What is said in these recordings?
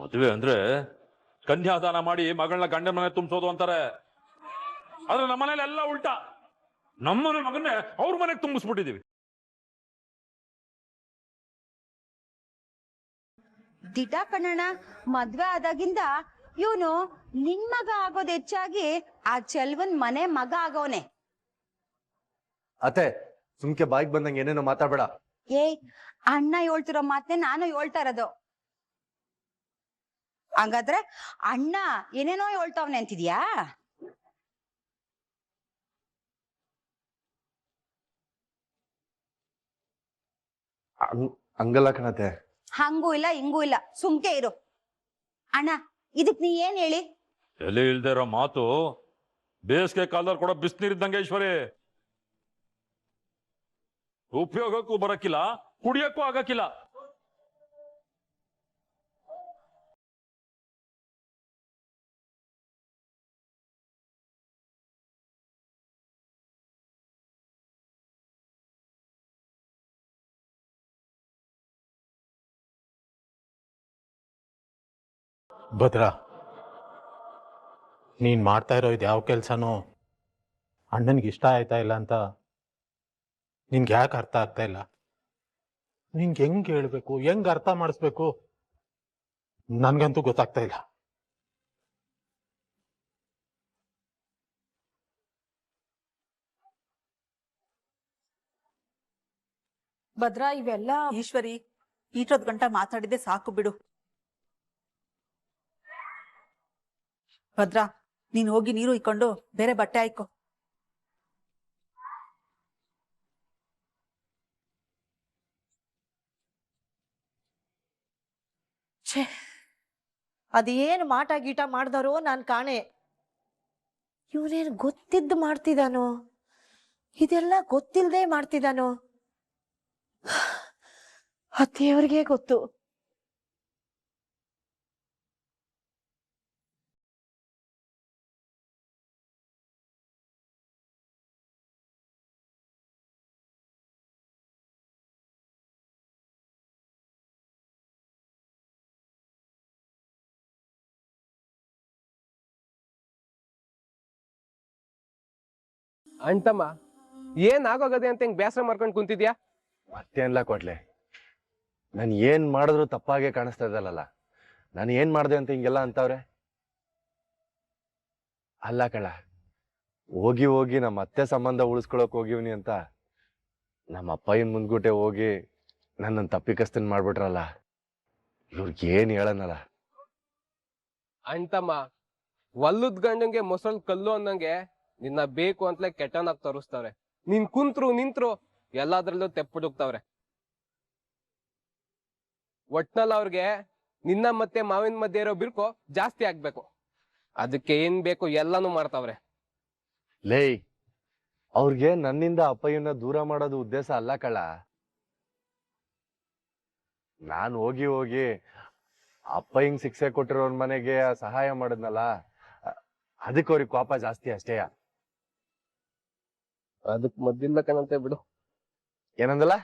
ಮದುವೆ ಅಂದ್ರೆ ಕನ್ಯಾದಾನ ಮಾಡಿ ಮಗಳನ್ನ ಗಂಡನ ಮನೆ ತುಂಬಿಸೋದು ಅಂತಾರೆ. ಆದ್ರೆ ನಮ್ಮ ಮನೇಲಿ ಎಲ್ಲ ಉಲ್ಟಾ. ನಮ್ಮನೆ ಮಗನ್ನೇ ಅವ್ರ ಮನೆಗೆ ತುಂಬಿಸ್ಬಿಟ್ಟಿದೀವಿ. ದಿಟ ಕಣಣ್ಣ, ಮದ್ವೆ ಆದಾಗಿಂದ ಇವನು ನಿನ್ ಮಗ ಆಗೋದ್ ಹೆಚ್ಚಾಗಿ ಆ ಚೆಲ್ವನ್ ಮನೆ ಮಗ ಆಗೋನೆ. ಅತ್ತೆ ಸುಮ್ಕೆ ಬಾಯಿಗೆ ಬಂದಂಗೆ ಏನೇನೋ ಮಾತಾಡ್ಬೇಡ. ಏಯ್, ಅಣ್ಣ ಹೇಳ್ತಿರೋ ಮಾತನ್ನೇ ನಾನು ಹೇಳ್ತಾ ಇರೋದು. ಹಂಗಾದ್ರೆ ಅಣ್ಣ ಏನೇನೋ ಹೇಳ್ತಾವ್ನೆ ಅಂತಿದ್ಯಾ? ಹಂಗಲ್ಲ ಕಣತೆ. ಹಂಗೂ ಇಲ್ಲ ಹಿಂಗೂ ಇಲ್ಲ, ಸುಮ್ಕೆ ಇರು. ಅಣ್ಣ ಇದಕ್ ನೀ ಏನ್ ಹೇಳಿ? ಎಲೆ ಇಲ್ದೇ ಇರೋ ಮಾತು ಬೇಸಿಗೆ ಕಾಲದಲ್ಲಿ ಕೂಡ ಬಿಸಿನೀರಿದ್ದಂಗೆ ಈಶ್ವರಿ. ಉಪಯೋಗಕ್ಕೂ ಬರಕ್ಕಿಲ್ಲ, ಕುಡಿಯಕ್ಕೂ ಆಗಕ್ಕಿಲ್ಲ. ಭದ್ರಾ, ನೀನು ಮಾಡ್ತಾ ಇರೋ ಇದು ಯಾವ ಕೆಲಸನೋ ಅಣ್ಣನಿಗೆ ಇಷ್ಟ ಆಯ್ತಾ ಇಲ್ಲ ಅಂತ ನಿನ್ಗೆ ಯಾಕೆ ಅರ್ಥ ಆಗ್ತಾ ಇಲ್ಲ? ನಿನ್ಗೆ ಹೆಂಗೆ ಹೇಳ್ಬೇಕು, ಹೆಂಗೆ ಅರ್ಥ ಮಾಡಿಸ್ಬೇಕು ನನಗಂತೂ ಗೊತ್ತಾಗ್ತಾ ಇಲ್ಲ. ಭದ್ರಾ, ಇವೆಲ್ಲ ಈಶ್ವರಿ ಈಟೊದ್ ಗಂಟ ಮಾತಾಡಿದೆ ಸಾಕು ಬಿಡು. ಭದ್ರಾ, ನೀನ್ ಹೋಗಿ ನೀರು ಇಕ್ಕೊಂಡು ಬೇರೆ ಬಟ್ಟೆ ಹಾಯ್ಕೊ. ಛೇ, ಅದೇನು ಮಾಟ ಗೀಟ ಮಾಡ್ದಾರೋ ನಾನ್ ಕಾಣೆ. ಇವನೇನು ಗೊತ್ತಿದ್ದು ಮಾಡ್ತಿದ್ದಾನೋ, ಇದೆಲ್ಲ ಗೊತ್ತಿಲ್ದೆ ಮಾಡ್ತಿದ್ದಾನೋ, ಅತ್ತೆಯವ್ರಿಗೆ ಗೊತ್ತು. ಅಣ್ತಮ್ಮ, ಏನ್ ಆಗೋಗದೆ ಅಂತ ಹಿಂಗ್ ಬೇಸರ ಮಾಡ್ಕೊಂಡು ಕುಂತಿದ್ಯಾ? ಮತ್ತೇನ್ಲ ಕೊಡ್ಲೆ, ನಾನು ಏನ್ ಮಾಡಿದ್ರು ತಪ್ಪಾಗೆ ಕಾಣಿಸ್ತಾ ಇದ್ದಲ್ಲ. ನಾನು ಏನ್ ಮಾಡ್ದೆ ಅಂತ ಹಿಂಗೆಲ್ಲ ಅಂತವ್ರೆ. ಅಲ್ಲ ಕಳ, ಹೋಗಿ ಹೋಗಿ ನಮ್ಮ ಅತ್ತೆ ಸಂಬಂಧ ಉಳಿಸ್ಕೊಳಕ್ ಹೋಗಿವ್ನಿ ಅಂತ ನಮ್ಮ ಅಪ್ಪಯ್ಯನ ಮುಂದ್ಗುಟೆ ಹೋಗಿ ನನ್ನನ್ನು ತಪ್ಪಿಕಸ್ತನ್ ಮಾಡ್ಬಿಟ್ರಲ್ಲ. ಇವ್ರಿಗೆ ಏನ್ ಹೇಳನಲ್ಲ. ಅಣ್ತಮ್ಮ, ಒಲ್ಲುದ್ ಗಂಡಂಗೆ ಮೊಸಳ್ ಕಲ್ಲು ಅನ್ನಂಗೆ ನಿನ್ನ ಬೇಕು ಅಂತಲೇ ಕೆಟ್ಟನಾಗ್ ತೋರಿಸ್ತವ್ರೆ. ನೀನ್ ಕುಂತ್ರು ನಿಂತ್ರು ಎಲ್ಲಾದ್ರಲ್ಲೂ ತೆಪ್ಪುಡುಕ್ತವ್ರೆ. ಒಟ್ನಲ್ಲಿ ಅವ್ರಿಗೆ ನಿನ್ನ ಮತ್ತೆ ಮಾವಿನ ಮಧ್ಯೆ ಇರೋ ಬಿರ್ಕು ಜಾಸ್ತಿ ಆಗ್ಬೇಕು. ಅದಕ್ಕೆ ಏನ್ ಬೇಕು ಎಲ್ಲಾನು ಮಾಡ್ತಾವ್ರೆ. ಲೇ, ಅವ್ರಿಗೆ ನನ್ನಿಂದ ಅಪ್ಪಯ್ಯನ ದೂರ ಮಾಡೋದು ಉದ್ದೇಶ ಅಲ್ಲ ಕಳ. ನಾನು ಹೋಗಿ ಹೋಗಿ ಅಪ್ಪಯ್ಯಂಗ್ ಶಿಕ್ಷೆ ಕೊಟ್ಟಿರೋರ್ ಮನೆಗೆ ಸಹಾಯ ಮಾಡಿದ್ನಲ್ಲ, ಅದಕ್ಕೆ ಅವ್ರಿಗೆ ಕೋಪ ಜಾಸ್ತಿ ಅಷ್ಟೇಯ. ಅದಕ್ ಮದ್ದಿಲ್ಲ ಕಣಂತೆ ಬಿಡು. ಏನಂದಲ್ಲ?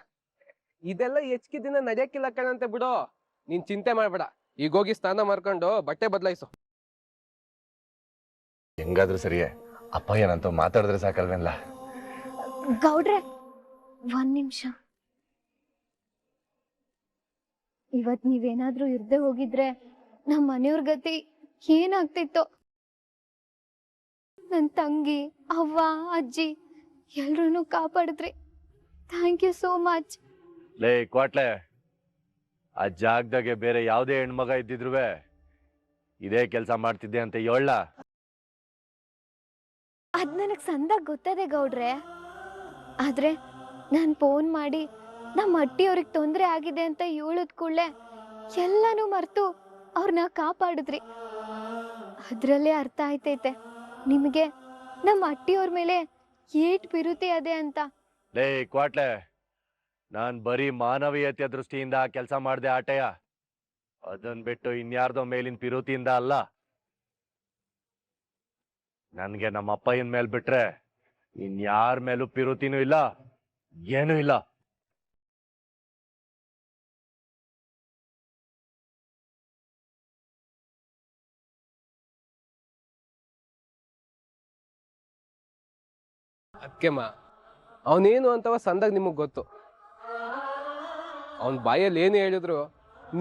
ಇದೆಲ್ಲ ಹೆಚ್ಚಿಗೆ ದಿನ ನಡೆಯಕ್ಕಿಲ್ಲ ಕಣಂತೆ ಬಿಡು. ನೀನ್ ಚಿಂತೆ ಮಾಡ್ಬೇಡ. ಈಗ ಹೋಗಿ ಸ್ನಾನ ಮಾಡ್ಕೊಂಡು ಬಟ್ಟೆ ಬದಲಾಯಿಸು. ಹೆಂಗಾದ್ರೂ ಸರಿಯೇ, ಅಪ್ಪಯ್ಯನಂತೂ ಮಾತಾಡಿದ್ರೆ ಸಾಕಲ್ವೇನ್ಲ. ಗೌಡ್ರೆ, ಒಂದ್ ನಿಮಿಷ. ಇವತ್ ನೀವೇನಾದ್ರೂ ಇರ್ದೆ ಹೋಗಿದ್ರೆ ನಮ್ಮ ಮನೆಯವ್ರ ಗತಿ ಏನಾಗ್ತಿತ್ತೋ. ನನ್ ತಂಗಿ, ಅವ್ವ, ಅಜ್ಜಿ ಎಲ್ರೂ ಕಾಪಾಡಿದ್ರಿ. Thank you so much. ಲೇ ಕ್ವಾಟ್ಲೆ, ಆ ಜಾಗದಾಗೆ ಬೇರೆ ಯಾವುದೇ ಹೆಣ್ಮಗ ಇದ್ದಿದ್ರು ಇದೇ ಕೆಲಸ ಮಾಡ್ತಿದ್ದೆ ಅಂತ ಹೇಳ. ಅದ್ ನನಗ್ ಸಂದಾಗ ಗೊತ್ತದೆ ಗೌಡ್ರೆ. ಆದ್ರೆ ನಾನ್ ಫೋನ್ ಮಾಡಿ ನಮ್ಮ ಅಟ್ಟಿಯವ್ರಿಗೆ ತೊಂದ್ರೆ ಆಗಿದೆ ಅಂತ ಹೇಳಿದ್ ಕೂಡ್ಲೆ ಎಲ್ಲಾನು ಮರ್ತು ಅವ್ರನ್ನ ಕಾಪಾಡಿದ್ರಿ. ಅದ್ರಲ್ಲೇ ಅರ್ಥ ಆಯ್ತೈತೆ ನಿಮಗೆ ನಮ್ಮ ಅಟ್ಟಿಯವ್ರ ಮೇಲೆ ಏಟ್ ಪಿರುತಿ ಅದೇ ಅಂತ. ಲೇ ಕ್ವಾಟ್ಲೆ, ನಾನ್ ಬರೀ ಮಾನವೀಯತೆಯ ದೃಷ್ಟಿಯಿಂದ ಕೆಲಸ ಮಾಡ್ದೆ ಆಟಯ. ಅದನ್ ಬಿಟ್ಟು ಇನ್ಯಾರ್ದೋ ಮೇಲಿನ ಪಿರುತಿಯಿಂದ ಅಲ್ಲ. ನನ್ಗೆ ನಮ್ಮ ಅಪ್ಪಯ್ಯನ ಮೇಲ್ ಬಿಟ್ರೆ ಇನ್ಯಾರ ಮೇಲೂ ಪಿರುತಿನೂ ಇಲ್ಲ, ಏನೂ ಇಲ್ಲ. ಅದಕ್ಕೆಮ್ಮ ಅವನೇನು ಅಂತವ ಸಂದಾಗ ನಿಮಗ್ ಗೊತ್ತು. ಅವನ್ ಬಾಯಲ್ಲಿ ಏನು ಹೇಳಿದ್ರು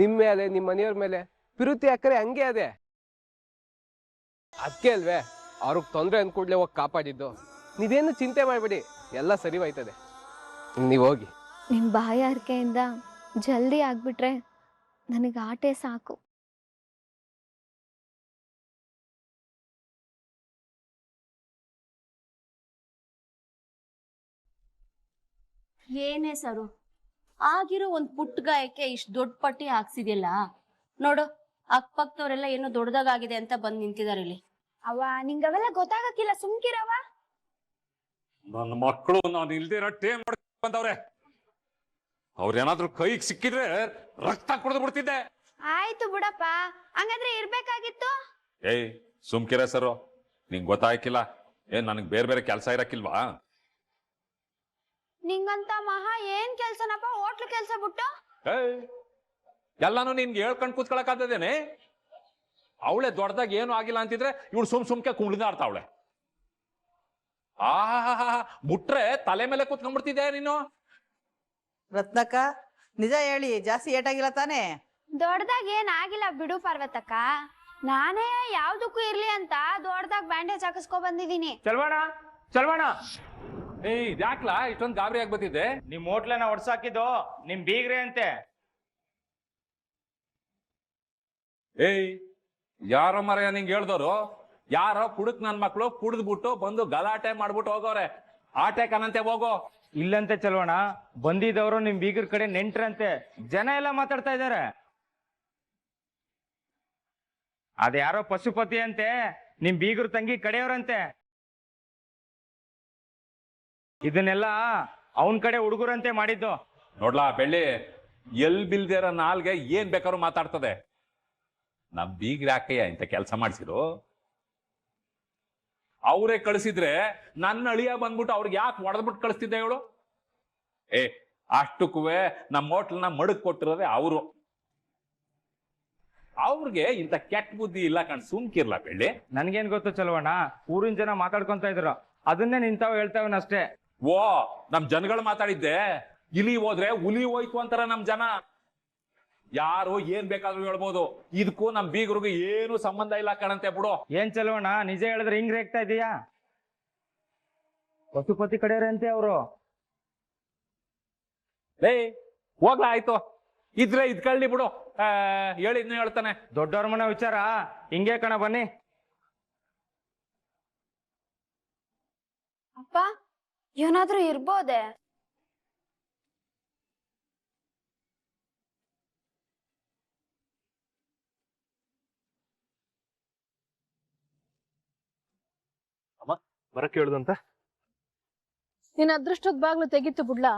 ನಿಮ್ಮ ಮೇಲೆ ನಿಮ್ಮ ಮನೆಯವ್ರ ಮೇಲೆ ಪಿರುತಿ ಅಕ್ಕರೆ ಹಂಗೆ ಅದೇ. ಅದಕ್ಕೆ ಅಲ್ವೇ ಅವ್ರಿಗೆ ತೊಂದರೆ ಅಂದ್ಕೂಡ್ಲೆ ಹೋಗಿ ಕಾಪಾಡಿದ್ದು. ನೀವೇನು ಚಿಂತೆ ಮಾಡ್ಬೇಡಿ, ಎಲ್ಲ ಸರಿ ಹೋಯ್ತದೆ. ನೀವು ಹೋಗಿ. ನಿಮ್ಮ ಬಾಯಾರಿಕೆಯಿಂದ ಜಲ್ದಿ ಆಗ್ಬಿಟ್ರೆ ನನಗೆ ಆಟೆ ಸಾಕು. ಏನೇ ಸರು, ಆಗಿರೋ ಒಂದ್ ಪುಟ್ಟ ಗಾಯಕ್ಕೆ ಇಷ್ಟು ದೊಡ್ಡ ಪಟ್ಟಿ ಹಾಕ್ಸಿದ್ಯಲ್ಲ ನೋಡು. ಅಕ್ಕಪಕ್ಕದವರೆಲ್ಲ ಏನೋ ದೊಡ್ಡದಾಗಿದೆ ಅಂತ ಬಂದ್ ನಿಂತಿದಾರೆ ಇಲ್ಲಿ. ಅವ ನಿಂಗವೆಲ್ಲ ಗೊತ್ತಾಗಕ್ಕಿಲ್ಲ, ಸುಮ್ಕಿರವ. ನನ್ನ ಮಕ್ಕಳು ನಾನು ಇಲ್ದಿರ ಟೇ ಬಂದವ್ರೆ. ಅವ್ರೇನಾದ್ರೂ ಕೈಗೆ ಸಿಕ್ಕಿದ್ರೆ ರಕ್ತ ಕುಡಿದು ಬಿಡ್ತಿದ್ದೆ. ಆಯ್ತು ಬಿಡಪ್ಪ, ಹಂಗಾದ್ರೆ ಇರ್ಬೇಕಾಗಿತ್ತು. ಏಯ್ ಸುಮ್ಕಿರ ಸರು, ನಿಂಗ್ ಗೊತ್ತಾಯ್ಕಿಲ್ಲ ಏನ್ ನನಗ್ ಬೇರೆ ಬೇರೆ ಕೆಲಸ ಇರಕ್ಕಿಲ್ವಾ? ನಿಂಗಂತ ಮಹಾ ಏನ್ ಕೆಲ್ಸನಪ್ಪ, ಹೋಟ್ಲು ಕೆಲ್ಸ ಬಿಟ್ಟು. ಎಲ್ಲಾನು ನಿನ್ಗೆ ಹೇಳ್ಕೊಂಡ್ ಕೂತ್ಕೊಳಕಾದೇನೆ. ಅವಳೆ ದೊಡ್ಡದಾಗ ಏನು ಆಗಿಲ್ಲ ಅಂತಿದ್ರೆ ಇವಳು ಸುಮ್ಕೆ ಕುಂಡ್ಲಿನಾಡ್ತಾವಳೆ. ಮುಟ್ರೆ ತಲೆ ಮೇಲೆ ಕೂತ್ಕೊಂಡ್ಬಿಡ್ತಿದ್ದೆ ನೀನು. ರತ್ನಕ್ಕ, ನಿಜ ಹೇಳಿ, ಜಾಸ್ತಿ ಏಟಾಗಿಲ್ಲ ತಾನೇ? ದೊಡ್ಡದಾಗ ಏನ್ ಆಗಿಲ್ಲ ಬಿಡು ಪಾರ್ವತಕ್ಕ. ನಾನೇ ಯಾವ್ದಕ್ಕೂ ಇರ್ಲಿ ಅಂತ ದೊಡ್ಡದಾಗ ಬ್ಯಾಂಡೇಜ್ ಹಾಕಿಸ್ಕೊ ಬಂದಿದೀನಿ. ಚಲ್ವಾಣ ಏಯ್ ಇದ್ಯಾಕ್ಲಾ ಇಷ್ಟೊಂದು ಗಾಬರಿ ಆಗ್ಬತ್ತಿದ್ದೆ? ನಿಮ್ ಹೋಟ್ಲನ್ನ ಹೊಡ್ಸಾಕಿದ್ದು ನಿಮ್ ಬೀಗ್ರೆ ಅಂತೆ. ಏಯ್ ಯಾರೋ ಮರ ನಿಂಗೆ ಹೇಳ್ದವ್ರು? ಯಾರೋ ಕುಡುಕ್ ನನ್ ಮಕ್ಳು ಕುಡಿದ್ಬಿಟ್ಟು ಬಂದು ಗಲಾಟೆ ಮಾಡ್ಬಿಟ್ಟು ಹೋಗೋರೆ. ಆಟೆ ಕನಂತೆ ಹೋಗೋ. ಇಲ್ಲಂತೆ ಚಲ್ವಾಣ, ಬಂದಿದ್ದವರು ನಿಮ್ ಬೀಗ್ರ ಕಡೆ ನೆಂಟ್ರಂತೆ. ಜನ ಎಲ್ಲ ಮಾತಾಡ್ತಾ ಇದಾರೆ. ಅದ್ಯಾರೋ ಪಶುಪತಿ ಅಂತೆ, ನಿಮ್ ಬೀಗ್ರ ತಂಗಿ ಕಡೆಯವ್ರಂತೆ. ಇದನ್ನೆಲ್ಲ ಅವನ್ ಕಡೆ ಹುಡುಗರಂತೆ ಮಾಡಿದ್ದು. ನೋಡ್ಲಾ ಬೆಳ್ಳಿ, ಎಲ್ ಬಿಲ್ದೇರ ನಾಲ್ಗೆ ಏನ್ ಬೇಕಾದ್ರೂ ಮಾತಾಡ್ತದೆ. ನಮ್ ಬೀಗ್ರ ಯಾಕೆಯ ಇಂತ ಕೆಲಸ ಮಾಡ್ಸಿರು? ಅವರೇ ಕಳಿಸಿದ್ರೆ ನನ್ನ ಅಳಿಯ ಬಂದ್ಬಿಟ್ಟು ಅವ್ರಿಗೆ ಯಾಕೆ ಹೊಡೆದ್ಬಿಟ್ಟು ಕಳಿಸ್ತಿದ್ದೆ ಇವಳು? ಅಷ್ಟಕ್ಕೂ ನಮ್ಮ ಹೋಟ್ಲನ್ನ ಮಡಕ್ ಕೊಟ್ಟಿರೋದೆ ಅವರು. ಅವ್ರಿಗೆ ಇಂತ ಕೆಟ್ಟ ಬುದ್ಧಿ ಇಲ್ಲ ಕಣ್, ಸುಮ್ಕಿರ್ಲ ಬೆಳ್ಳಿ. ನನ್ಗೇನ್ ಗೊತ್ತು ಚಲವಣ್ಣ, ಊರಿನ ಜನ ಮಾತಾಡ್ಕೊಂತ ಇದ್ರು, ಅದನ್ನೇ ನಿಂತಾವ್ ಹೇಳ್ತಾವನಷ್ಟೇ. ಓ ನಮ್ ಜನಗಳು ಮಾತಾಡಿದ್ದೆ. ಇಲಿ ಹೋದ್ರೆ ಹುಲಿ ಹೋಯ್ತು ಅಂತಾರ ನಮ್ ಜನ. ಯಾರು ಏನ್ ಬೇಕಾದ್ರೂ ಹೇಳ್ಬೋದು, ಇದಕ್ಕೂ ನಮ್ ಬೀಗರಿಗೂ ಏನು ಸಂಬಂಧ ಇಲ್ಲ ಕಣಂತೆ ಬಿಡು. ಏನ್ ಚಲವಣ್ಣ, ನಿಜ ಹೇಳಿದ್ರೆ ಹಿಂಗ್ ರೇಗ್ತಾ ಇದೀಯಾ? ಪಶುಪತಿ ಕಡೆಯವ್ರಂತೆ ಅವರು. ಹೋಗ್ಲಾ ಆಯ್ತು, ಇದ್ರೆ ಇದ್ಕಳ್ಳಿ ಬಿಡು. ಹೇಳಿದ್ನು ಹೇಳ್ತಾನೆ. ದೊಡ್ಡವ್ರ ಮನೆ ವಿಚಾರ ಹಿಂಗೆ ಕಣ, ಬನ್ನಿ. ಅಪ್ಪ ಏನಾದ್ರೂ ಇರ್ಬೋದೆ? ಅಮ್ಮ ಬರಕ್ ಹೇಳುದಂತ? ನಿನ್ನ ಅದೃಷ್ಟದ ಬಾಗ್ಲು ತೆಗಿತು ಬಿಡ್ಲಾ?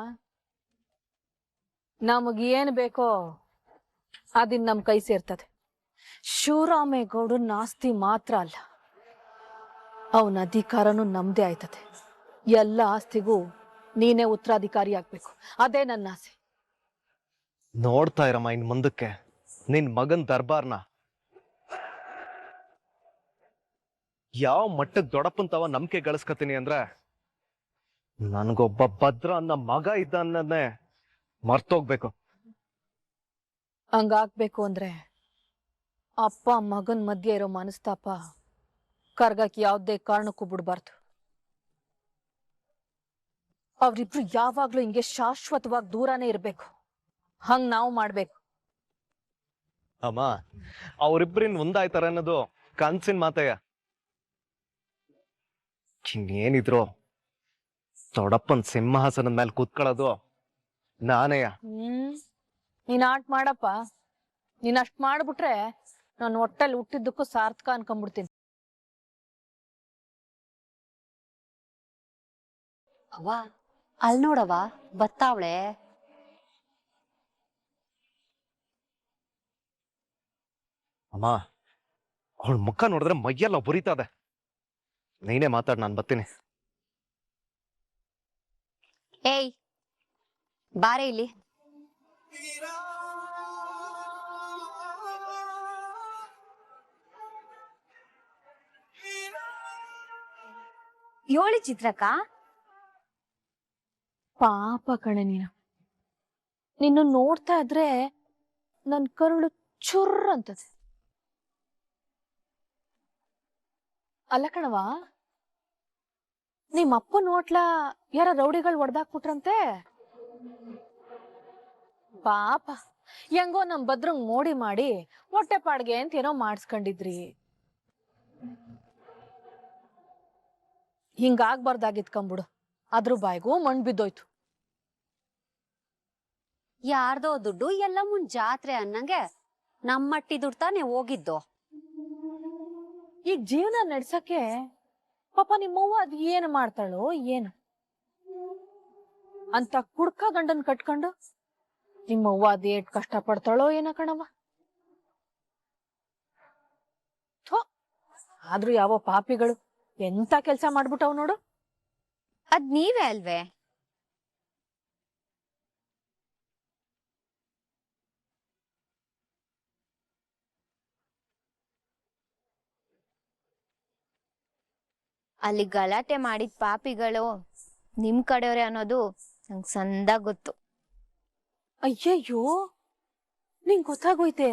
ನಮಗ್ ಏನ್ ಬೇಕೋ ಅದಿನ್ ನಮ್ ಕೈ ಸೇರ್ತದೆ. ಶಿವರಾಮೇಗೌಡನ ಆಸ್ತಿ ಮಾತ್ರ ಅಲ್ಲ, ಅವನ ಅಧಿಕಾರನು ನಮ್ದೇ ಆಯ್ತದೆ. ಎಲ್ಲ ಆಸ್ತಿಗೂ ನೀನೇ ಉತ್ತರಾಧಿಕಾರಿ ಆಗ್ಬೇಕು, ಅದೇ ನನ್ನ ಆಸೆ. ನೋಡ್ತಾ ಇರಮ್ಮ ಇನ್ ಮುಂದಕ್ಕೆ ನಿನ್ ಮಗನ್ ದರ್ಬಾರ್ನ. ಯಾವ ಮಟ್ಟಕ್ಕೆ ದೊಡ್ಡಪ್ಪಂತವ ನಂಬಿಕೆ ಗಳಿಸ್ಕತೀನಿ ಅಂದ್ರೆ, ನನ್ಗೊಬ್ಬ ಭದ್ರ ಅನ್ನೋ ಮಗ ಇದ್ದ ಅನ್ನೋದನ್ನೇ ಮರ್ತೋಗ್ಬೇಕು. ಹಂಗಾಗ್ಬೇಕು ಅಂದ್ರೆ ಅಪ್ಪ ಮಗನ್ ಮಧ್ಯೆ ಇರೋ ಮನಸ್ತಾಪ ಕರ್ಗಕ್ ಯಾವ್ದೇ ಕಾರಣಕ್ಕೂ ಬಿಡ್ಬಾರ್ದು. ಅವ್ರಿಬ್ರು ಯಾವಾಗ್ಲೂ ಹಿಂಗೆ ಶಾಶ್ವತವಾಗಿ ದೂರನೇ ಇರ್ಬೇಕು. ಹಂಗ್ ನಾವು ಮಾಡ್ಬೇಕು. ಅಮ್ಮ ಅವ್ರಿಬ್ರಿನ್ ಒಂದಾಯ್ತಾರ ಅನ್ನೋದು ಕನ್ಸಿನ ಮಾತಯ್ಯ. ಇನ್ನೇನಿದ್ರು ದೊಡ್ಡಪ್ಪನ್ ಸಿಂಹಾಸನದ ಮೇಲೆ ಕೂತ್ಕೊಳ್ಳೋದು ನಾನೇಯ. ನೀನ್ ಆಟ ಮಾಡಪ್ಪ. ನೀನ್ ಅಷ್ಟ್ ಮಾಡ್ಬಿಟ್ರೆ ನಾನು ಹೊಟ್ಟೆಲ್ ಹುಟ್ಟಿದ್ದಕ್ಕೂ ಸಾರ್ಥಕ ಅನ್ಕೊಂಡ್ಬಿಡ್ತೀನಿ. ಅವ್ವ ಅಲ್ ನೋಡವ ಬತ್ತಾವಳೆ. ಅಮ್ಮ ಅವಳ ಮುಖ ನೋಡಿದ್ರೆ ಮೈಯೆಲ್ಲ ಬುರಿತದೆ. ನೀನೇ ಮಾತಾಡ್, ನಾನು ಬರ್ತೀನಿ. ಏಯ್ ಬಾರೆ ಇಲ್ಲಿ. ಯೋಳಿ ಚಿತ್ರಕ್ಕ, ಪಾಪ ಕಣೆ ನೀನು. ನಿನ್ನ ನೋಡ್ತಾ ಇದ್ರೆ ನನ್ ಕರುಳು ಚುರ್ ಅಂತದೆ. ಅಲ್ಲ ಕಣವ, ನಿಮ್ಮ ಅಪ್ಪನ ಹೋಟ್ಲ ಯಾರ ರೌಡಿಗಳು ಹೊಡೆದಾಕ್ಬಿಟ್ರಂತೆ. ಪಾಪ ಹೆಂಗೋ ನಮ್ ಭದ್ರಂಗ್ ಮೋಡಿ ಮಾಡಿ ಹೊಟ್ಟೆ ಪಾಡ್ಗೆ ಅಂತ ಏನೋ ಮಾಡಿಸ್ಕೊಂಡಿದ್ರಿ. ಹಿಂಗಾಗ್ಬಾರ್ದಾಗಿತ್ಕೊಂಬಿಡು. ಅದ್ರ ಬಾಯ್ಗೂ ಮಣ್ ಬಿದ್ದೋಯ್ತು. ಯಾರ್ದೋ ದುಡ್ಡು ಎಲ್ಲ ಮುಂದ್ ಜಾತ್ರೆ ಅನ್ನಂಗೆ ನಮ್ಮಟ್ಟಿ ದುಡ್ಡು ತಾನೇ ಹೋಗಿದ್ದು. ಈಗ ಜೀವನ ನಡ್ಸಕ್ಕೆ ಪಾಪ ನಿಮ್ಮವ್ವ ಅದ್ ಏನ್ ಮಾಡ್ತಾಳೋ ಏನು ಅಂತ ಕುಡ್ಕ ಗಂಡನ್ ಕಟ್ಕೊಂಡು ನಿಮ್ಮವ್ವ ಅದೇಟ್ ಕಷ್ಟ ಪಡ್ತಾಳೋ ಏನ ಕಣವ. ಆದ್ರೂ ಯಾವ ಪಾಪಿಗಳು ಎಂತ ಕೆಲ್ಸ ಮಾಡ್ಬಿಟ್ಟವ್ ನೋಡು. ಅದ್ ನೀವೇ ಅಲ್ವೇ? ಅಲ್ಲಿ ಗಲಾಟೆ ಮಾಡಿದ ಪಾಪಿಗಳು ನಿಮ್ ಕಡೆಯವ್ರೆ ಅನ್ನೋದು ನಂಗೆ ಸಂದಾಗ ಗೊತ್ತು. ಅಯ್ಯಯ್ಯೋ, ನಿಂಗ್ ಗೊತ್ತಾಗೋಯ್ತೆ.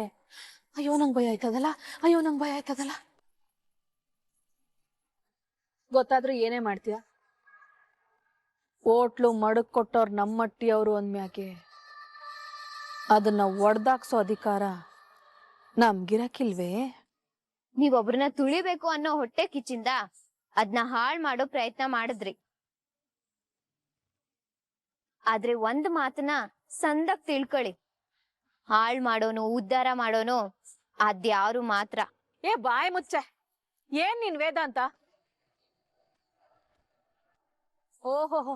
ಅಯ್ಯೋ ನಂಗ್ ಭಯ ಆಯ್ತದಲ್ಲ, ಅಯ್ಯೋ ನಂಗ್ ಭಯ ಆಯ್ತದಲ್ಲ. ಗೊತ್ತಾದ್ರೂ ಏನೇ ಮಾಡ್ತೀಯ? ಹೋಟ್ಲು ಮಡಕ್ ಕೊಟ್ಟವ್ರು ನಮ್ಮಟ್ಟಿಯವರು ಅಂದ್ಮ್ಯಾಕೆ ಅದನ್ನ ಒಡ್ದಾಕ್ಸೋ ಅಧಿಕಾರ ನಮ್ಗಿರಕಿಲ್ವೇ? ನೀವೊಬ್ರನ್ನ ತುಳಿಬೇಕು ಅನ್ನೋ ಹೊಟ್ಟೆ ಕಿಚ್ಚಿಂದ ಅದ್ನ ಹಾಳ್ ಮಾಡೋ ಪ್ರಯತ್ನ ಮಾಡಿದ್ರಿ. ಆದ್ರೆ ಒಂದ್ ಮಾತನ್ನ ಸಂದಕ್ ತಿಳ್ಕೊಳ್ಳಿ, ಹಾಳ್ ಮಾಡೋನು ಉದ್ಧಾರ ಮಾಡೋನು ಅದ್ಯಾರು ಮಾತ್ರ. ಏ ಬಾಯ್ ಮುಚ್ಚೆ, ಏನ್ ನಿನ್ ವೇದಾಂತ? ಓಹೋಹೋ,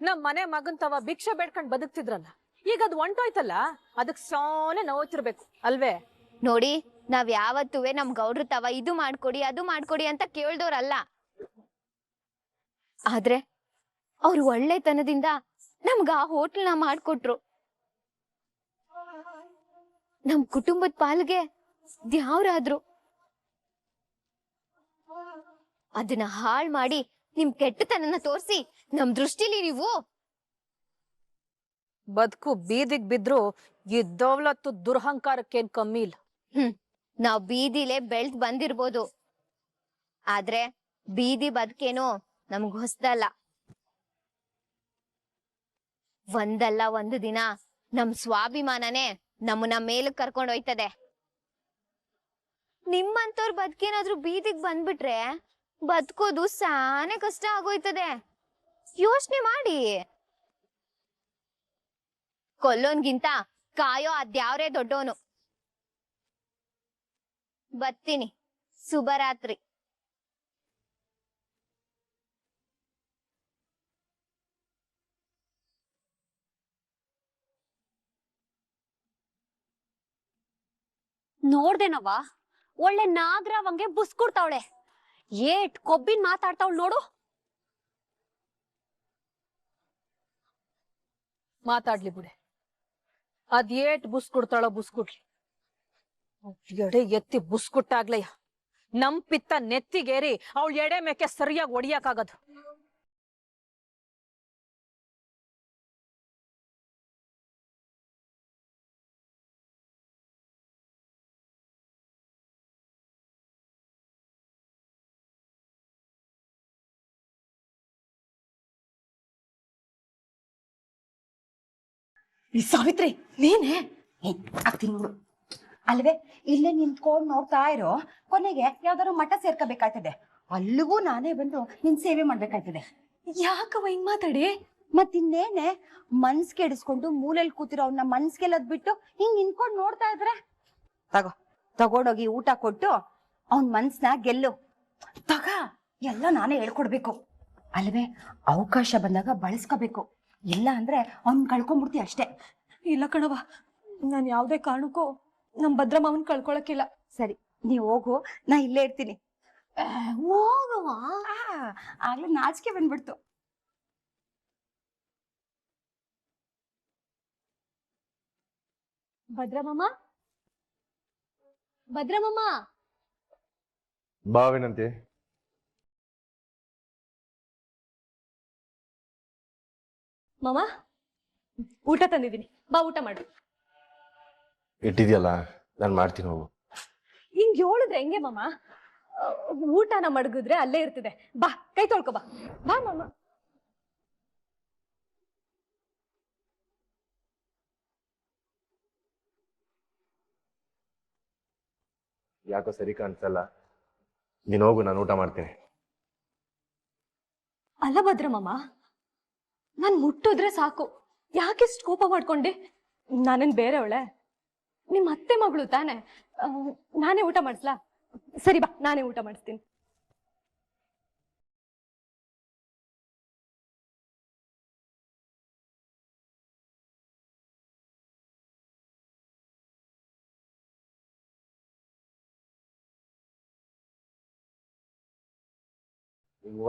ನಮ್ ಮನೆ ಮಗನ್ ತವ ಭಿಕ್ಷೆ ಬೇಡ್ಕೊಂಡ್ ಬದುಕ್ತಿದ್ರಲ್ಲ, ಈಗ ಅದ್ ಹೊಂಟೋಯ್ತಲ್ಲ, ಅದಕ್ ಸೋನೆ ನೋಯ್ತಿರ್ಬೇಕು ಅಲ್ವೇ? ನೋಡಿ, ನಾವ್ ಯಾವತ್ತುವೆ ನಮ್ ಗೌಡ್ರ ತವ ಇದು ಮಾಡ್ಕೊಡಿ ಅದು ಮಾಡ್ಕೊಡಿ ಅಂತ ಕೇಳ್ದವ್ರಲ್ಲ. ಆದ್ರೆ ಅವ್ರು ಒಳ್ಳೆತನದಿಂದ ನಮ್ಗ ಆ ಹೋಟ್ಲ್ನ ಮಾಡ್ಕೊಟ್ರು. ನಮ್ ಕುಟುಂಬದ ಪಾಲ್ಗೆ ದ್ಯಾವ್ರಾದ್ರು. ಅದನ್ನ ಹಾಳ್ ಮಾಡಿ ನಿಮ್ ಕೆಟ್ಟತನನ ತೋರ್ಸಿ ನಮ್ ದೃಷ್ಟಿಲಿ ನೀವು ಬದುಕು ಬೀದಿಗ್ ಬಿದ್ರು ಇದ್ದವಲತ್ತು ದುರಹಂಕಾರಕ್ಕೇನ್ ಕಮ್ಮಿ ಇಲ್ಲ. ನಾವ್ ಬೀದಿಲೇ ಬೆಳ್ದ್ ಬಂದಿರ್ಬೋದು, ಆದ್ರೆ ಬೀದಿ ಬದುಕೇನೋ ನಮ್ಗ್ ಹೊಸ್ದಲ್ಲ. ಒಂದಲ್ಲ ಒಂದು ದಿನ ನಮ್ ಸ್ವಾಭಿಮಾನನೇ ನಮ್ಮನ್ನ ಮೇಲಕ್ ಕರ್ಕೊಂಡ್ ಹೋಯ್ತದೆ. ನಿಮ್ಮಂತವ್ರ ಬದುಕೇನಾದ್ರೂ ಬೀದಿಗ್ ಬಂದ್ಬಿಟ್ರೆ ಬದುಕೋದು ಸಾನೆ ಕಷ್ಟ ಆಗೋಯ್ತದೆ. ಯೋಚನೆ ಮಾಡಿ. ಕೊಲ್ಲೋನ್ಗಿಂತ ಕಾಯೋ ಅದ್ಯಾವ್ರೇ ದೊಡ್ಡೋನು. ಬರ್ತೀನಿ. ಶುಭರಾತ್ರಿ. ನೋಡ್ದೇನವ್ವ, ಒಳ್ಳೆ ನಾಗರಾವಂಗೆ ಬುಸ್ಕೊಡ್ತಾವಳೆ. ಏಟ್ ಕೊಬ್ಬಿನ್ ಮಾತಾಡ್ತಾವಳು ನೋಡು. ಮಾತಾಡ್ಲಿ ಬಿಡೆ, ಅದೇಟ್ ಬುಸ್ಕೊಡ್ತಾಳೋ ಬುಸ್ಕೊಡ್ಲಿ. ಎಡೆ ಎತ್ತಿ ಬುಸ್ಕೊಟ್ಟಾಗ್ಲಯ್ಯ ನಮ್ ಪಿತ್ತ ನೆತ್ತಿಗೇರಿ ಅವಳು ಎಡೆ ಮೇಕೆ ಸರಿಯಾಗಿ ಒಡಿಯಕ್ಕಾಗದು. ಸಾವಿತ್ರಿ, ನೀನೇ ಆಗ್ತೀನಿ ನೋಡು. ಅಲ್ವೇ, ಇಲ್ಲೇ ನಿಂತ್ಕೊಂಡ್ ನೋಡ್ತಾ ಇರೋ, ಕೊನೆಗೆ ಯಾವ್ದಾದ್ರು ಮಠ ಸೇರ್ಕೋಬೇಕಾಯ್ತದೆ. ಅಲ್ಲಿಗೂ ನಾನೇ ಬಂದು ನಿನ್ ಸೇವೆ ಮಾಡ್ಬೇಕಾಯ್ತದೆ. ಯಾಕವ ಹಿಂಗ್ ಮಾತಾಡಿ? ಮತ್ತಿನ್ನೇನೆ, ಮನ್ಸ್ ಕೆಡಿಸ್ಕೊಂಡು ಮೂಲೆಯಲ್ಲಿ ಕೂತಿರೋ ಅವ್ನ ಮನ್ಸ್ಗೆಲ್ಲದ್ ಬಿಟ್ಟು ಹಿಂಗ್ ನಿಂತ್ಕೊಂಡ್ ನೋಡ್ತಾ ಇದ್ರೆ ತಗೊಂಡೋಗಿ ಊಟ ಕೊಟ್ಟು ಅವನ್ ಮನ್ಸ್ನ ಗೆಲ್ಲು. ತಗ, ಎಲ್ಲ ನಾನೇ ಹೇಳ್ಕೊಡ್ಬೇಕು ಅಲ್ವೇ? ಅವಕಾಶ ಬಂದಾಗ ಬಳಸ್ಕೋಬೇಕು, ಇಲ್ಲ ಅಂದ್ರೆ ಅವ್ನ್ ಕಳ್ಕೊಂಡ್ಬಿಡ್ತಿ ಅಷ್ಟೇ. ಇಲ್ಲ ಕಣವ, ನಾನ್ ಯಾವ್ದೇ ಕಾರಣಕ್ಕೂ ನಮ್ ಭದ್ರಮ್ಮವನ್ ಕಳ್ಕೊಳಕಿಲ್ಲ. ಸರಿ, ನೀವ್ ಹೋಗು, ನಾ ಇಲ್ಲೇ ಇರ್ತೀನಿ. ಹೋಗವ, ಆಗ್ಲೇ ನಾಚಿಕೆ ಬಂದ್ಬಿಡ್ತು. ಭದ್ರಮಮ್ಮ, ಭದ್ರಮಮ್ಮ. ಬಾವಿನಂತೆ ಮಾಮ ಊಟ ತಂದಿದ್ದೀನಿ, ಬಾ ಊಟ ಮಾಡು. ಇಟ್ಟಿದ್ಯಲ್ಲ, ನಾನು ಮಾಡ್ತೀನಿ ಹೋಗು. ಹಿಂಗ್ ಹೇಳಿದ್ರೆ ಹೆಂಗೆ ಮಾಮ? ಊಟನ ಮಡಗಿದ್ರೆ ಅಲ್ಲೇ ಇರ್ತಿದೆ. ಬಾ ಕೈ ತೊಳ್ಕೊ ಬಾ. ಬಾ ಮಾಮ. ಯಾಕೋ ಸರಿ ಕಾಣಿಸಲ್ಲ. ನೀನು ಹೋಗು, ನಾನು ಊಟ ಮಾಡ್ತೀನಿ. ಅಲ್ಲ ಭದ್ರ ಮಾಮ, ನಾನ್ ಮುಟ್ಟಿದ್ರೆ ಸಾಕು, ಯಾಕೆಷ್ಟು ಕೋಪ ಮಾಡ್ಕೊಂಡೆ? ನಾನೇನ್ ಬೇರೆವಳೆ? ನಿಮ್ ಅತ್ತೆ ಮಗಳು ತಾನೆ. ನಾನೇ ಊಟ ಮಾಡಿಸ್ಲಾ? ಸರಿ ಬಾ, ನಾನೇ ಊಟ ಮಾಡಿಸ್ತೀನಿ.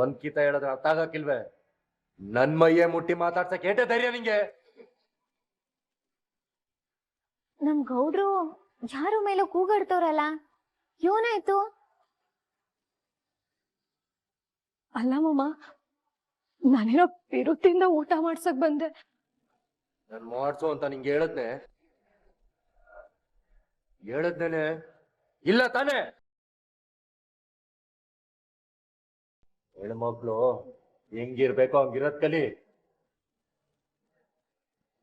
ಒಂದ್ ಕಿತ ಹೇಳಿದ್ರೆ ಅರ್ಥ ಆಗಕ್ಕಿಲ್ವೇ? ನನ್ ಮೈಯೇ ಮುಟ್ಟಿ ಮಾತಾಡ್ಸಕ್ ಏಟೆ ಧೈರ್ಯ ನಿಂಗೆ? ನಮ್ ಗೌಡ್ರು ಯಾರು ಮೇಲೂ ಕೂಗಾಡ್ತವ್ರಲ್ಲ, ಏನಾಯ್ತು? ಅಲ್ಲ ಮಾಮ, ನಾನೇನೋ ಪಿರುತಿಯಿಂದ ಊಟ ಮಾಡ್ಸಕ್ ಬಂದೆ. ನನ್ ಮಾಡ್ಸು ಅಂತ ನಿಂಗೆ ಹೇಳದ್ನೇನೆ ಇಲ್ಲ ತಾನೇ? ಹೆಣ್ಮಕ್ಳು ಹೆಂಗಿರ್ಬೇಕೋ ಹಂಗಿರೋದ್ ಕಲಿ.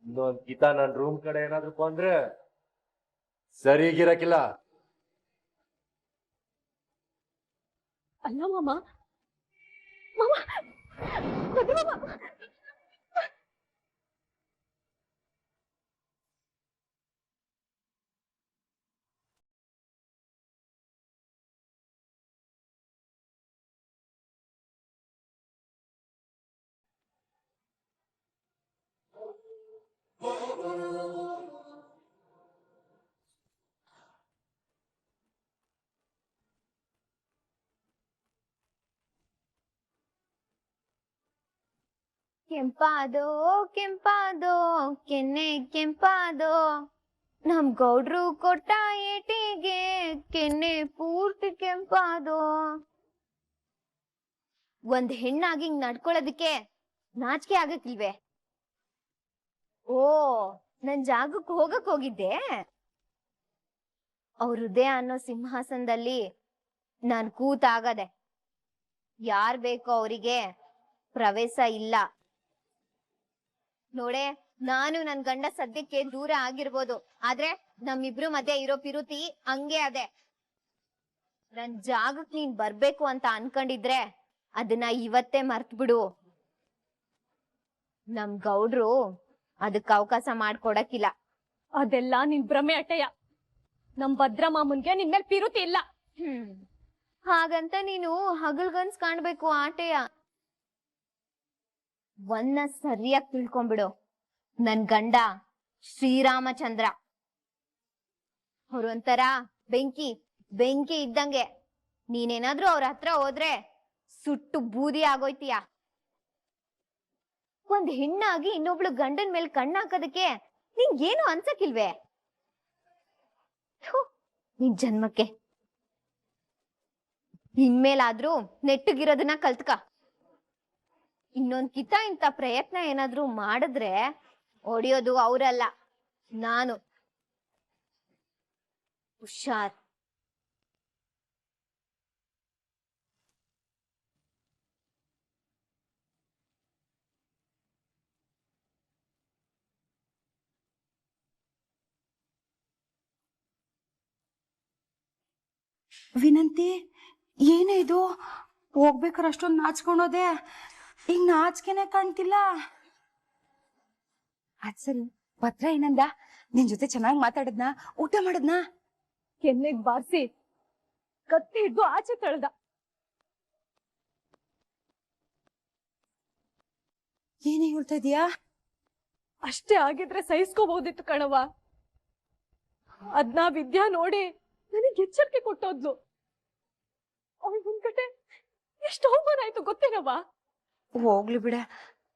ಇನ್ನೊಂದ್ ಕಿತ ನನ್ ರೂಮ್ ಕಡೆ ಏನಾದ್ರು ಬಂದ್ರೆ ಸರಿಗಿರಕಿಲ್ಲ. ಅಲ್ಲ ಮಾಮ, ಮಾಮ, ಭದ್ರ ಮಾಮ. ಕೆಂಪಾದೋ ಕೆಂಪಾದೋ ಕೆನ್ನೆ ಕೆಂಪಾದೋ, ನಮ್ ಗೌಡ್ರು ಕೊಟ್ಟ ಏಟಿಗೆ ಕೆನ್ನೆ ಪೂರ್ತಿ ಕೆಂಪಾದೋ. ಒಂದ್ ಹೆಣ್ಣಾಗಿ ಹಿಂಗ್ ನಡ್ಕೊಳ್ಳೋದಕ್ಕೆ ನಾಚಿಕೆ ಆಗಕ್ಕಿಲ್ವೇ? ಓ, ನನ್ ಜಾಗಕ್ಕೆ ಹೋಗಿದ್ದೆ. ಅವ್ರ ಹೃದಯ ಅನ್ನೋ ಸಿಂಹಾಸನದಲ್ಲಿ ನಾನ್ ಕೂತಾಗದೆ. ಯಾರ್ ಬೇಕೋ ಅವರಿಗೆ ಪ್ರವೇಶ ಇಲ್ಲ. ನೋಡೆ, ನಾನು ನನ್ ಗಂಡ ಸದ್ಯಕ್ಕೆ ದೂರ ಆಗಿರ್ಬೋದು, ಆದ್ರೆ ನಮ್ಮಿಬ್ರು ಮಧ್ಯೆ ಇರೋ ಪಿರುತಿ ಹಂಗೆ ಅದೆ. ನನ್ ಜಾಗಕ್ ನೀನ್ ಬರ್ಬೇಕು ಅಂತ ಅನ್ಕೊಂಡಿದ್ರೆ ಅದನ್ನ ಇವತ್ತೇ ಮರ್ತ್ ಬಿಡು. ನಮ್ ಗೌಡ್ರು ಅದಕ್ ಅವಕಾಶ ಮಾಡ್ಕೊಡಕ್ಕಿಲ್ಲ. ಅದೆಲ್ಲ ನಿನ್ ಭ್ರಮೆ ಅಟ್ಟಯ್ಯ. ನಮ್ ಭದ್ರ ಮಾಮನ್ಗೆ ನಿನ್ ಮೇಲೆ ಪಿರುತಿ ಇಲ್ಲ. ಹಾಗಂತ ನೀನು ಹಗಲ್ಗನ್ಸ್ ಕಾಣ್ಬೇಕು ಆಟೆಯ. ಒಂದ ಸರಿಯಾಗಿ ತಿಳ್ಕೊಂಬಿಡು, ನನ್ ಗಂಡ ಶ್ರೀರಾಮಚಂದ್ರ. ಅವ್ರೊಂಥರ ಬೆಂಕಿ ಇದ್ದಂಗೆ. ನೀನೇನಾದ್ರೂ ಅವ್ರ ಹತ್ರ ಹೋದ್ರೆ ಸುಟ್ಟು ಬೂದಿ ಆಗೋಯ್ತೀಯ. ಒಂದ್ ಹೆಣ್ಣಾಗಿ ಇನ್ನೊಬ್ಳು ಗಂಡನ್ ಮೇಲೆ ಕಣ್ಣಾಕೋದಕ್ಕೆ ನಿಂಗೇನು ಅನ್ಸಕ್ಕಿಲ್ವೇ? ನಿನ್ ಜನ್ಮಕ್ಕೆ ಇನ್ಮೇಲಾದ್ರೂ ನೆಟ್ಟಗಿರೋದನ್ನ ಕಲ್ತ್ಕ. ಇನ್ನೊಂದ್ ಕಿತ ಇಂತ ಪ್ರಯತ್ನ ಏನಾದ್ರೂ ಮಾಡಿದ್ರೆ ಹೊಡಿಯೋದು ಅವರಲ್ಲ, ನಾನು. ಹುಷಾರ್. ವಿನಂತಿ, ಏನೇ ಇದು? ಹೋಗ್ಬೇಕಾರೆ ಅಷ್ಟೊಂದು ನಾಚ್ಕೊಂಡೋದೆ, ಈಗ ನಾಚಿಕೆನೆ ಕಾಣ್ತಿಲ್ಲ. ಅದ್ ಸರಿ, ಭದ್ರ ಏನಂದ? ನಿನ್ ಜೊತೆ ಚೆನ್ನಾಗಿ ಮಾತಾಡದ್ನಾ? ಊಟ ಮಾಡದ್ನಾ? ಕೆನ್ನೆಗ್ ಬಾರಿಸಿ ಕತ್ತಿ ಹಿಡ್ದು ಆಚೆ ತಳ್ದ. ಏನೇ ಹೇಳ್ತಾ ಇದೀಯಾ? ಅಷ್ಟೇ ಆಗಿದ್ರೆ ಸಹಿಸ್ಕೋಬಹುದಿತ್ತು ಕಣವ. ಅದ್ನ ವಿದ್ಯಾ ನೋಡಿ ನನಗೆ ಎಚ್ಚರಿಕೆ ಕೊಟ್ಟೋದ್ಲು. ಅವಳ ಮುಂದ್ಗಡೆ ಎಷ್ಟು ಅವಮಾನ ಆಯ್ತು ಗೊತ್ತೇನವ? ಹೋಗ್ಲಿ ಬಿಡ,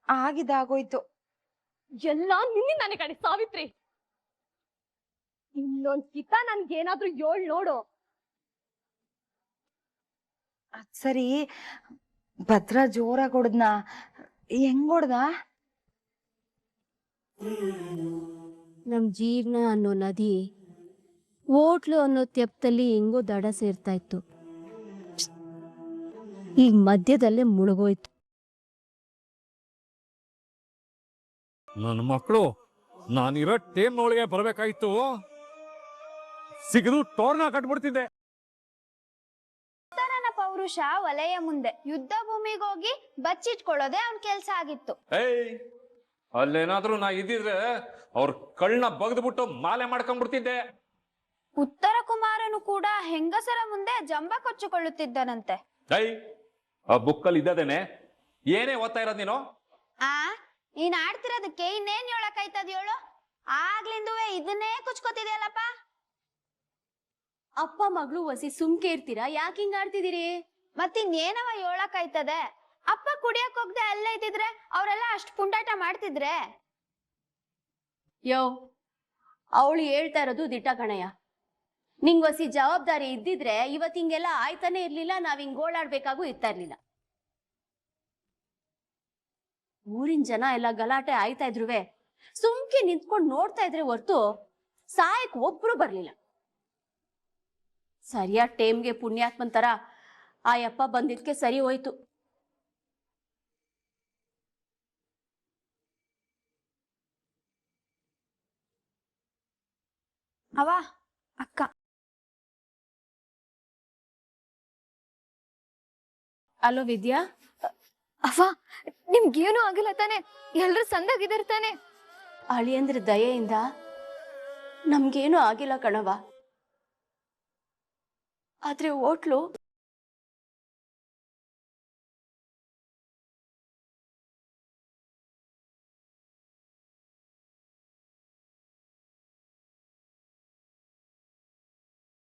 ಆಗಿದ್ದಾಗೋಯ್ತು. ಎಲ್ಲ ನಿನ್ನಿಂದಾನೆ ಕಣೆ ಸಾವಿತ್ರಿ. ಇನ್ನೊಂದ್ ಕಿತ ನನ್ಗೇನಾದ್ರೂ ನೋಡು. ಅದ್ ಸರಿ, ಭದ್ರ ಜೋರಾಗಿ ಹೊಡ್ದ್ನಾ? ಹೆಂಗ್ ಹೊಡ್ದ? ನಮ್ ಜೀವನ ಅನ್ನೋ ನದಿ ಹೋಟ್ಲು ಅನ್ನೋ ತೆಪ್ಪದಲ್ಲಿ ಹೆಂಗೋ ದಡ ಸೇರ್ತಾ ಇತ್ತು. ಈಗ ಮಧ್ಯದಲ್ಲೇ ಮುಳುಗೋಯ್ತು. ನನ್ನ ಮಕ್ಕಳು ನಾನಿರೋ ಟೇಮ್ ಒಳಗೆ ಬರ್ಬೇಕಾಯ್ತು, ಸಿಗದು ಟೋರ್ನ ಕಟ್ಬಿಡ್ತಿದ್ದೆ. ನನ್ನ ಪೌರುಷ ವಲಯ ಮುಂದೆ ಯುದ್ಧ ಭೂಮಿಗೆ ಹೋಗಿ ಬಚ್ಚಿಟ್ಕೊಳ್ಳೋದೇ ಅವನ್ ಕೆಲ್ಸ ಆಗಿತ್ತು. ಏಯ್, ಅಲ್ಲೇನಾದ್ರೂ ನಾ ಇದ್ದಿದ್ರೆ ಅವ್ರ ಕಳ್ಳನ್ನ ಬಗ್ದ್ಬಿಟ್ಟು ಮಾಲೆ ಮಾಡ್ಕೊಂಡ್ಬಿಡ್ತಿದ್ದೆ. ಉತ್ತರ ಕುಮಾರನು ಕೂಡ ಹೆಂಗಸರ ಮುಂದೆ ಜಂಬ ಕೊಚ್ಚಿಕೊಳ್ಳುತ್ತಿದ್ದನಂತೆ. ಏಯ್, ಆ ಬುಕ್ಕಲ್ಲಿ ಇದ್ದದೇನೆ, ಏನೇ ಓದ್ತಾ ಇರೋದ್ ನೀನು? ನೀನ್ ಆಡ್ತಿರೋದಕ್ಕೆ ಇನ್ನೇನ್ ಹೇಳಕ್ಕಾಯ್ತದ ಹೇಳು? ಆಗ್ಲಿಂದುವೆ ಇದನ್ನೇ ಕುಚ್ಕೋತಿದ್ಯಲ್ಲಪ್ಪ. ಅಪ್ಪ ಮಗಳು ವಸಿ ಸುಮ್ಕೆ ಇರ್ತೀರಾ? ಯಾಕೆ ಹಿಂಗ ಆಡ್ತಿದ್ದೀರಿ? ಮತ್ತಿನ್ನೇನವ ಹೇಳಕ್ಕಾಯ್ತದೆ? ಅಪ್ಪ ಕುಡಿಯಕ್ ಹೋಗ್ದೆ ಅಲ್ಲೇ ಇದ್ದಿದ್ರೆ ಅವರೆಲ್ಲ ಅಷ್ಟ್ ಪುಂಡಾಟ ಮಾಡ್ತಿದ್ರೆ. ಯೋ, ಅವಳು ಹೇಳ್ತಾ ಇರೋದು ದಿಟ ಕಣಯ್ಯ. ನಿಂಗ್ ವಸಿ ಜವಾಬ್ದಾರಿ ಇದ್ದಿದ್ರೆ ಇವತ್ ಹಿಂಗೆಲ್ಲ ಆಯ್ತಾನೆ ಇರ್ಲಿಲ್ಲ, ನಾವ್ ಹಿಂಗ್ ಗೋಳಾಡ್ಬೇಕಾಗೂ ಇರ್ತಾ ಇರ್ಲಿಲ್ಲ. ಊರಿನ ಜನ ಎಲ್ಲ ಗಲಾಟೆ ಆಯ್ತಾ ಇದ್ರುವೆ ಸುಮ್ಕೆ ನಿಂತ್ಕೊಂಡ್ ನೋಡ್ತಾ ಇದ್ರೆ ಹೊರ್ತು ಸಾಯಕ್ ಒಬ್ರು ಬರ್ಲಿಲ್ಲ. ಸರಿಯಾದ ಟೈಮ್ಗೆ ಪುಣ್ಯಾತ್ಮನ್ ತರ ಆ ಯಪ್ಪ ಬಂದಿದ್ಕೆ ಸರಿ ಹೋಯ್ತು. ಅವ ಅಕ್ಕ, ಅಲೋ ವಿದ್ಯಾ, ಅವ್ವ ನಿಮ್ಗೇನು ಆಗಿಲ್ಲ ತಾನೆ? ಎಲ್ರು ಸಂದಾಗಿದಾರ ತಾನೆ? ಅಳಿಯಂದ್ರ ದಯೆಯಿಂದ ನಮ್ಗೇನು ಆಗಿಲ್ಲ ಕಣವ. ಆದ್ರೆ ಹೋಟ್ಲು